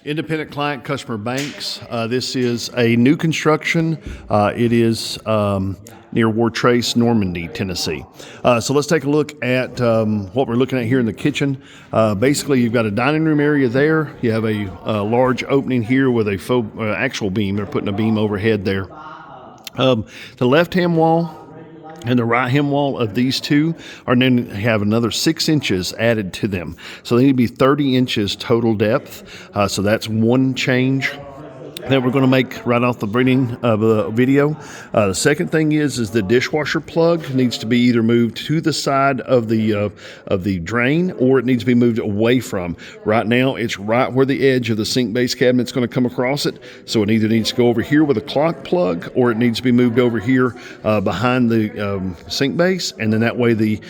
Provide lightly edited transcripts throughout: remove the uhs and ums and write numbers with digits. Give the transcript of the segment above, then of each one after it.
Independent Client Customer Banks. This is a new construction. It is near Ward Trace, Normandy, Tennessee. So let's take a look at what we're looking at here in the kitchen. Basically, you've got a dining room area there. You have a large opening here with a faux, actual beam. They're putting a beam overhead there. The left-hand wall and the right-hand wall of these two are going to have another 6 inches added to them. So they need to be 30 inches total depth. So that's one change that we're going to make right off the beginning of the video. The second thing is the dishwasher plug needs to be either moved to the side of the drain, or it needs to be moved away from. Right now, it's right where the edge of the sink base cabinet is going to come across it. So it either needs to go over here with a clock plug, or it needs to be moved over here behind the sink base, and then that way the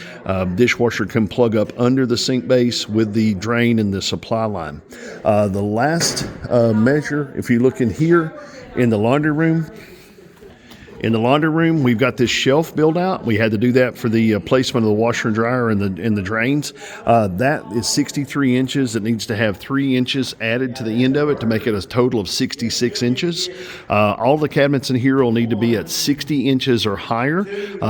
dishwasher can plug up under the sink base with the drain and the supply line. The last measure, if you look in here in the laundry room. In the laundry room, we've got this shelf built out. We had to do that for the placement of the washer and dryer and the drains. That is 63 inches. It needs to have 3 inches added to the end of it to make it a total of 66 inches. All the cabinets in here will need to be at 60 inches or higher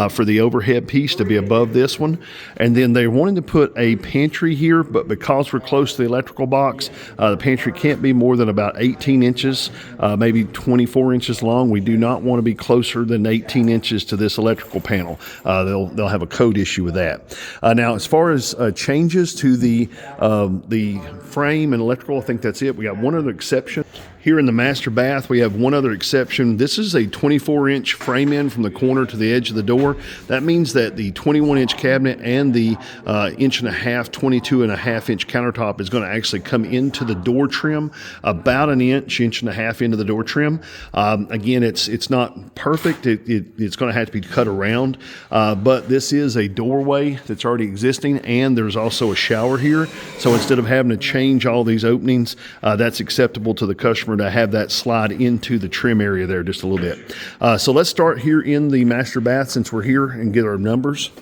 for the overhead piece to be above this one. And then they wanted to put a pantry here, but because we're close to the electrical box, the pantry can't be more than about 18 inches, maybe 24 inches long. We do not want to be closer than 18 inches to this electrical panel. They'll have a code issue with that. Now, as far as changes to the frame and electrical, I think that's it. We got one other exception. Here in the master bath, we have one other exception. This is a 24-inch frame in from the corner to the edge of the door. That means that the 21-inch cabinet and the 1.5 inch, 22.5-inch countertop is going to actually come into the door trim about an inch and a half into the door trim. Again, it's not perfect. It's going to have to be cut around, but this is a doorway that's already existing, and there's also a shower here. So instead of having to change all these openings, that's acceptable to the customer to have that slide into the trim area there just a little bit. So let's start here in the master bath since we're here and get our numbers.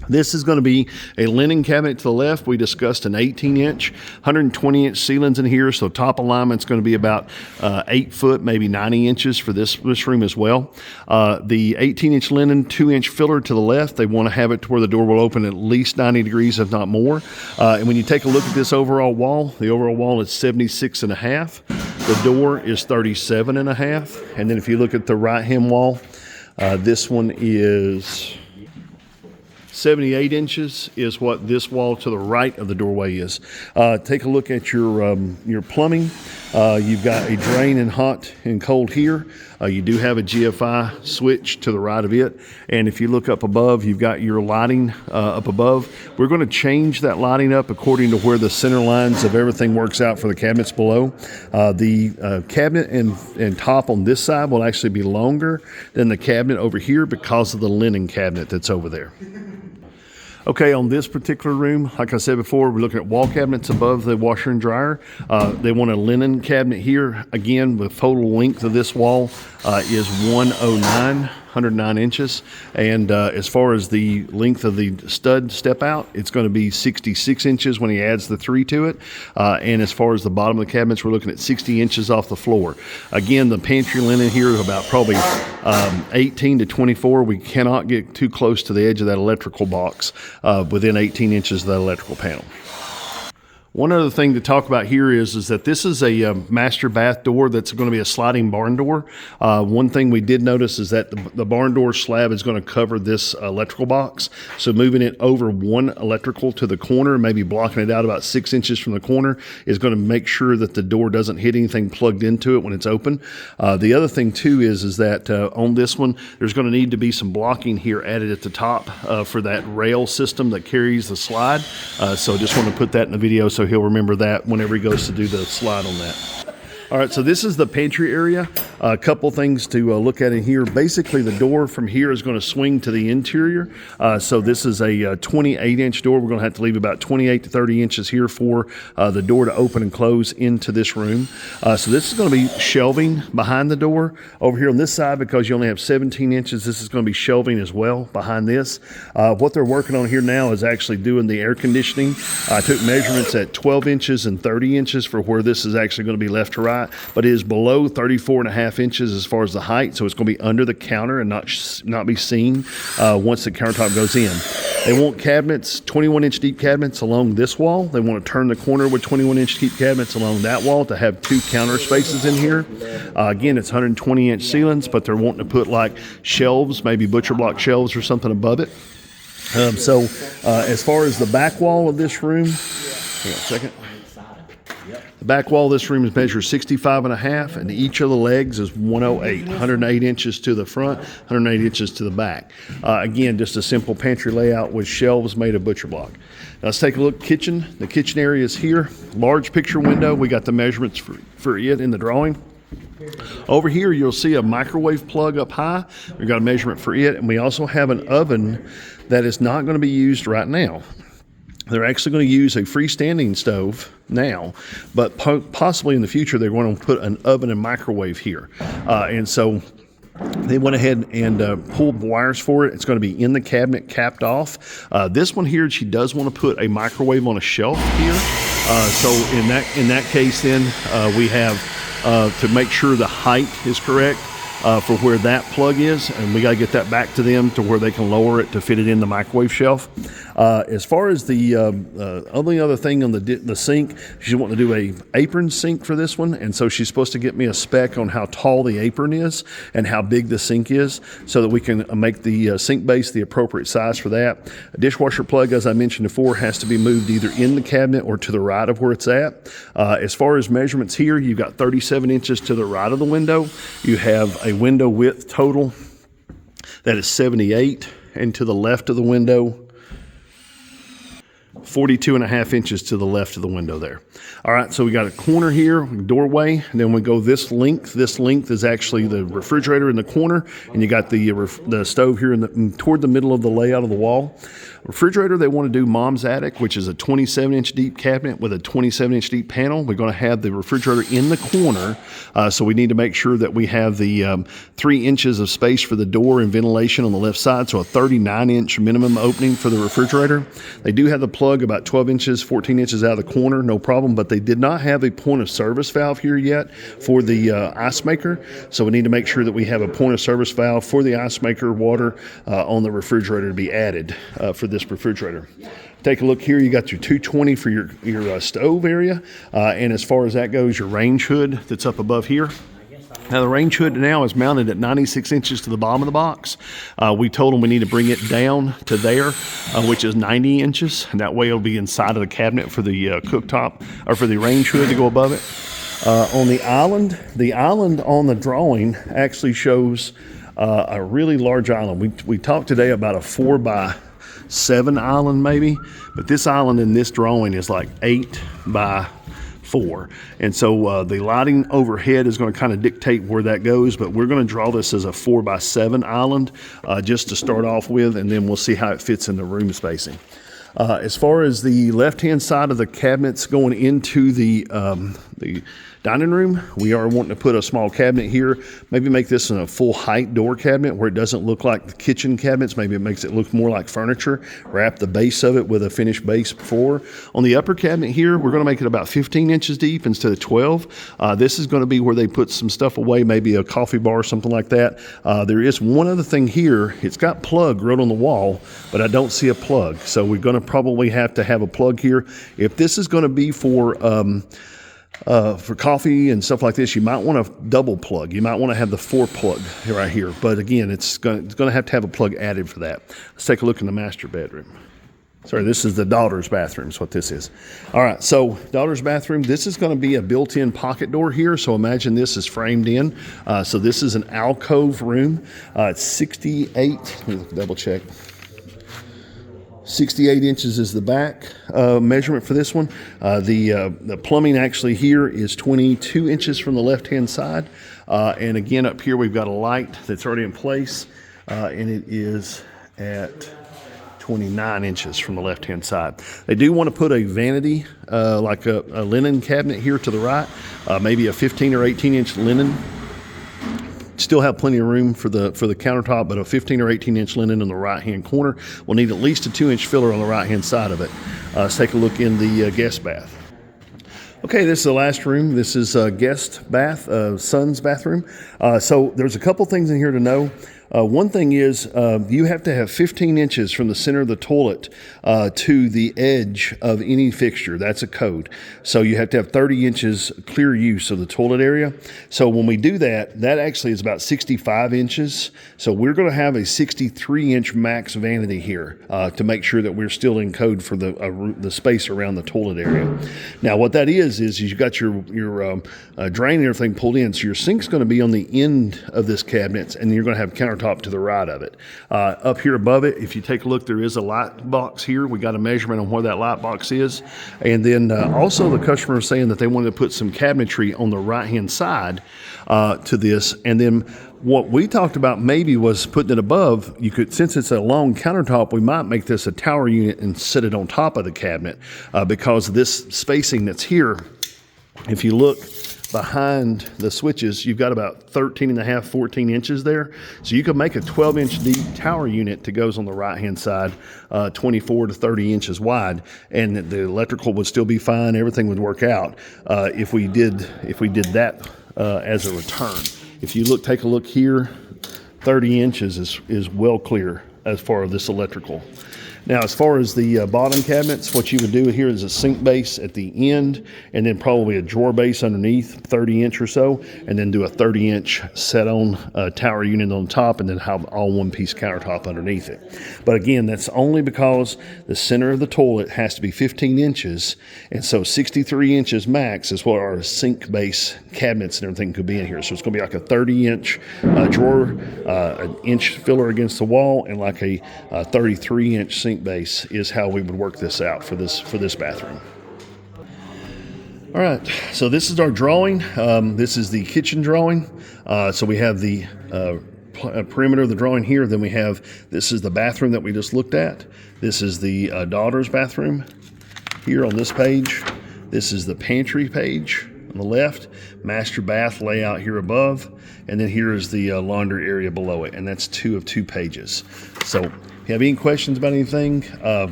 This is going to be a linen cabinet to the left. We discussed an 18-inch, 120-inch ceilings in here, so top alignment's going to be about 8 foot, maybe 90 inches for this room as well. The 18-inch linen, 2-inch filler to the left. They want to have it to where the door will open at least 90 degrees, if not more. And when you take a look at this overall wall, the overall wall is 76.5. The door is 37.5. And then if you look at the right-hand wall, this one is 78 inches is what this wall to the right of the doorway is. Take a look at your plumbing. You've got a drain in hot and cold here. You do have a GFI switch to the right of it. And if you look up above, you've got your lighting up above. We're going to change that lighting up according to where the center lines of everything works out for the cabinets below. The cabinet and top on this side will actually be longer than the cabinet over here because of the linen cabinet that's over there. Okay, on this particular room, like I said before, we're looking at wall cabinets above the washer and dryer. They want a linen cabinet here. Again, the total length of this wall is 109 inches. And as far as the length of the stud step out, it's going to be 66 inches when he adds the 3 to it. And as far as the bottom of the cabinets, we're looking at 60 inches off the floor. Again, the pantry linen here is about probably 18 to 24. We cannot get too close to the edge of that electrical box within 18 inches of that electrical panel. One other thing to talk about here is that this is a master bath door that's going to be a sliding barn door. One thing we did notice is that the barn door slab is going to cover this electrical box. So moving it over one electrical to the corner, maybe blocking it out about 6 inches from the corner, is going to make sure that the door doesn't hit anything plugged into it when it's open. The other thing too is that on this one, there's going to need to be some blocking here added at the top for that rail system that carries the slide. So just want to put that in the video so he'll remember that whenever he goes to do the slide on that. All right, so this is the pantry area. A couple things to look at in here. Basically, the door from here is going to swing to the interior. So this is a 28-inch door. We're going to have to leave about 28 to 30 inches here for the door to open and close into this room. So this is going to be shelving behind the door. Over here on this side, because you only have 17 inches, this is going to be shelving as well behind this. What they're working on here now is actually doing the air conditioning. I took measurements at 12 inches and 30 inches for where this is actually going to be left to right. But it is below 34.5 inches as far as the height, so it's going to be under the counter and not be seen once the countertop goes in. They want cabinets, 21-inch deep cabinets along this wall. They want to turn the corner with 21-inch deep cabinets along that wall to have 2 counter spaces in here. Again, it's 120-inch ceilings, but they're wanting to put like shelves, maybe butcher block shelves or something above it. As far as the back wall of this room, hang on a second. The back wall of this room is measured 65.5, and each of the legs is 108, 108 inches to the front, 108 inches to the back. Again, just a simple pantry layout with shelves made of butcher block. Now let's take a look. Kitchen. The kitchen area is here. Large picture window. We got the measurements for it in the drawing. Over here, you'll see a microwave plug up high. We've got a measurement for it, and we also have an oven that is not going to be used right now. They're actually going to use a freestanding stove now, but possibly in the future they're going to put an oven and microwave here. And so they went ahead and pulled wires for it. It's going to be in the cabinet, capped off. This one here, she does want to put a microwave on a shelf here. So in that case, then we have to make sure the height is correct. For where that plug is, and we got to get that back to them to where they can lower it to fit it in the microwave shelf. As far as the only other thing on the sink, she's wanting to do a apron sink for this one, and so she's supposed to get me a spec on how tall the apron is and how big the sink is, so that we can make the sink base the appropriate size for that. A dishwasher plug, as I mentioned before, has to be moved either in the cabinet or to the right of where it's at. As far as measurements here, you've got 37 inches to the right of the window. You have a window width total that is 78, and to the left of the window 42.5 inches to the left of the window there. All right, so we got a corner here, doorway, and then we go this length. This length is actually the refrigerator in the corner, and you got the stove here toward the middle of the layout of the wall. Refrigerator, they want to do mom's attic, which is a 27-inch deep cabinet with a 27-inch deep panel. We're going to have the refrigerator in the corner, so we need to make sure that we have the 3 inches of space for the door and ventilation on the left side, so a 39-inch minimum opening for the refrigerator. They do have the plug about 12 inches, 14 inches out of the corner, no problem, but they did not have a point of service valve here yet for the ice maker, so we need to make sure that we have a point of service valve for the ice maker water on the refrigerator to be added for this refrigerator. Take a look here. You got your 220 for your stove area, and as far as that goes, your range hood that's up above here. Now the range hood now is mounted at 96 inches to the bottom of the box. We told them we need to bring it down to there, which is 90 inches, and that way it'll be inside of the cabinet for the cooktop, or for the range hood to go above it. On the island on the drawing actually shows a really large island. We talked today about a 4x7 island maybe, but this island in this drawing is like 8x4, and so the lighting overhead is going to kind of dictate where that goes, but we're going to draw this as a 4x7 island just to start off with, and then we'll see how it fits in the room spacing. As far as the left-hand side of the cabinets going into the dining room, we are wanting to put a small cabinet here, maybe make this in a full height door cabinet where it doesn't look like the kitchen cabinets. Maybe it makes it look more like furniture. Wrap the base of it with a finished base floor. On the upper cabinet here, we're going to make it about 15 inches deep instead of 12. This is going to be where they put some stuff away, maybe a coffee bar or something like that. There is one other thing here. It's got plug right on the wall, but I don't see a plug. So we're going to probably have to have a plug here. If this is going to be for coffee and stuff like this, you might want a double plug. You might want to have the 4 plug right here. But again, it's going to have a plug added for that. Let's take a look in the master bedroom. Sorry, this is the daughter's bathroom is what this is. All right, so daughter's bathroom, this is going to be a built-in pocket door here. So imagine this is framed in. So this is an alcove room. It's 68, let me double check. 68 inches is the back measurement for this one. The plumbing actually here is 22 inches from the left-hand side. And again, up here we've got a light that's already in place, and it is at 29 inches from the left-hand side. They do want to put a vanity, like a linen cabinet here to the right, maybe a 15 or 18-inch linen. Still have plenty of room for the countertop, but a 15 or 18-inch linen in the right-hand corner. We'll need at least a 2-inch filler on the right-hand side of it. Let's take a look in the guest bath. Okay, this is the last room. This is a guest bath, son's bathroom. So there's a couple things in here to know. One thing is you have to have 15 inches from the center of the toilet to the edge of any fixture. That's a code. So you have to have 30 inches clear use of the toilet area. So when we do that, that actually is about 65 inches. So we're going to have a 63-inch max vanity here to make sure that we're still in code for the space around the toilet area. Now what that is you've got your drain and everything pulled in. So your sink's going to be on the end of this cabinet, and you're going to have countertop to the right of it. Up here above it, if you take a look, there is a light box here. We got a measurement on where that light box is. And then also the customer is saying that they wanted to put some cabinetry on the right-hand side to this. And then what we talked about maybe was putting it above. You could, since it's a long countertop, we might make this a tower unit and set it on top of the cabinet because this spacing that's here, if you look behind the switches, you've got about 13 and a half, 14 inches there. So you could make a 12-inch deep tower unit that goes on the right-hand side, 24 to 30 inches wide, and the electrical would still be fine. Everything would work out if we did that as a return. If you take a look here, 30 inches is well clear as far as this electrical. Now, as far as the bottom cabinets, what you would do here is a sink base at the end, and then probably a drawer base underneath, 30-inch or so, and then do a 30-inch set-on tower unit on top, and then have all one-piece countertop underneath it. But again, that's only because the center of the toilet has to be 15 inches, and so 63 inches max is what our sink base cabinets and everything could be in here. So it's going to be like a 30-inch drawer, an inch filler against the wall, and like a 33-inch sink base is how we would work this out for this bathroom. All right, so this is our drawing. This is the kitchen drawing. So we have the perimeter of the drawing here. Then we have, this is the bathroom that we just looked at. This is the daughter's bathroom here on this page. This is the pantry page on the left, master bath layout here above, and then here is the laundry area below it, and that's 2 of 2 pages. So if you have any questions about anything,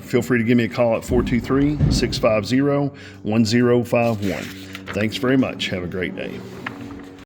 feel free to give me a call at 423-650-1051. Thanks very much. Have a great day.